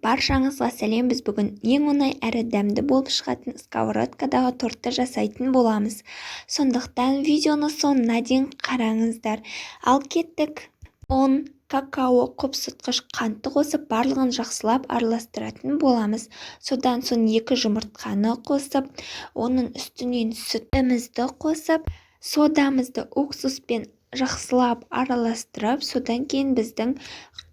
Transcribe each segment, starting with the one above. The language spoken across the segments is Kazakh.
Баршаңызға сәлем. Біз бүгін ең оңай әрі дәмді болып шығатын сковородкадағы тортты жасайтын боламыз. Сондықтан видеоны соңына дейін қараңыздар. Ал кеттік. ұн, какао, құбсытқыш, қантты қосып барлығын жақсылап араластыратын боламыз. Содан соң 2 жұмыртқаны қосып, оның үстінен сүтімізді қосып, содамызды уксуспен жақсылап араластырып, содан кейін біздің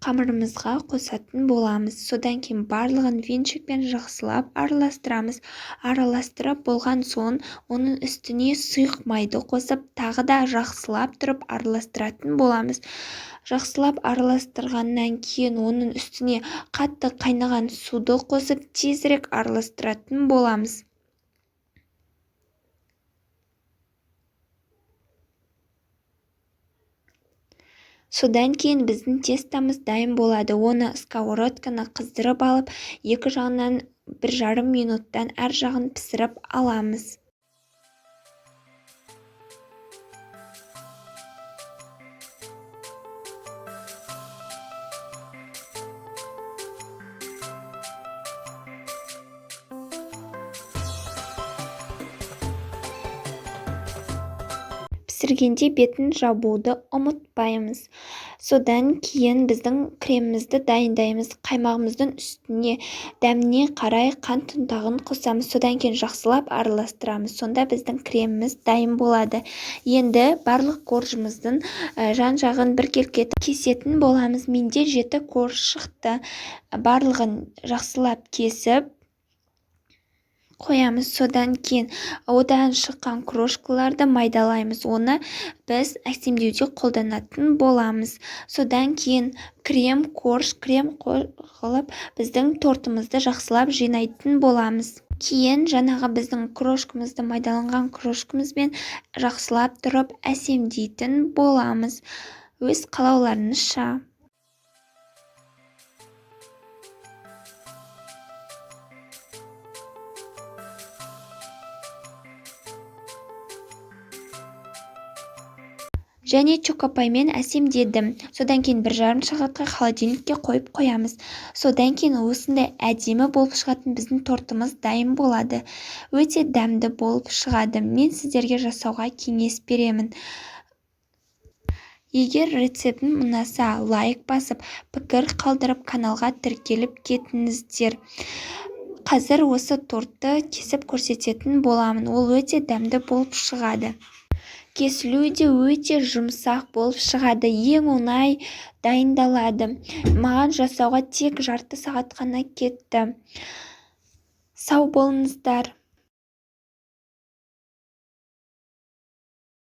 қамырымызға қосатын боламыз. Содан кейін барлығын венчикпен жақсылап араластырамыз. Араластырып болған соң оның үстіне сұйық майды қосып, тағы да жақсылап тұрып араластыратын боламыз. Жақсылап араластырғаннан кейін оның үстіне қатты қайнаған суды қосып, тезірек араластыратын боламыз. Содан кейін біздің тестамыз дайын болады. Оны сковородканы қыздырып алып, екі жағынан 1,5 минуттан әр жағын пісіріп аламыз. Пісіргенде бетін жабуды ұмытпаймыз. Содан кейін біздің кремімізді дайындаймыз. Қаймағымыздың үстіне дәміне қарай қант ұнтағын қосамыз. Содан кейін жақсылап араластырамыз. Сонда біздің креміміз дайын болады. Енді барлық коржымыздың жан-жағын біркелкі кесетін боламыз. Менде 7 корж шықты. Барлығын жақсылап кесіп қоямыз. Содан кейін одан шыққан крошкаларды майдалаймыз. Оны біз әсемдеуде қолданатын боламыз. Содан кейін крем қылып біздің тортымызды жақсылап жинайтын боламыз. Кейін жаңағы біздің крошкамызды майдаланған крошкамызбен жақсылап тұрып әсемдейтін боламыз. Өз қалауларыңызша. Және чокопаймен әсемдедім. Содан кейін 1,5 сағатқа холодильникке қойып қоямыз. Содан кейін осындай әдемі болып шығатын біздің тортымыз дайын болады. Өте дәмді болып шығады. Мен сіздерге жасауға кеңес беремін. Егер рецептім ұнаса, лайк басып, пікір қалдырып, каналға тіркеліп кетіңіздер. Қазір осы тортты кесіп көрсететін боламын. Ол өте дәмді болып шығады. Кесілуі де өте жұмсақ болып шығады. Ең оңай дайындалады. Маған жасауға тек жарты сағат қана кетті. Сау болыңыздар.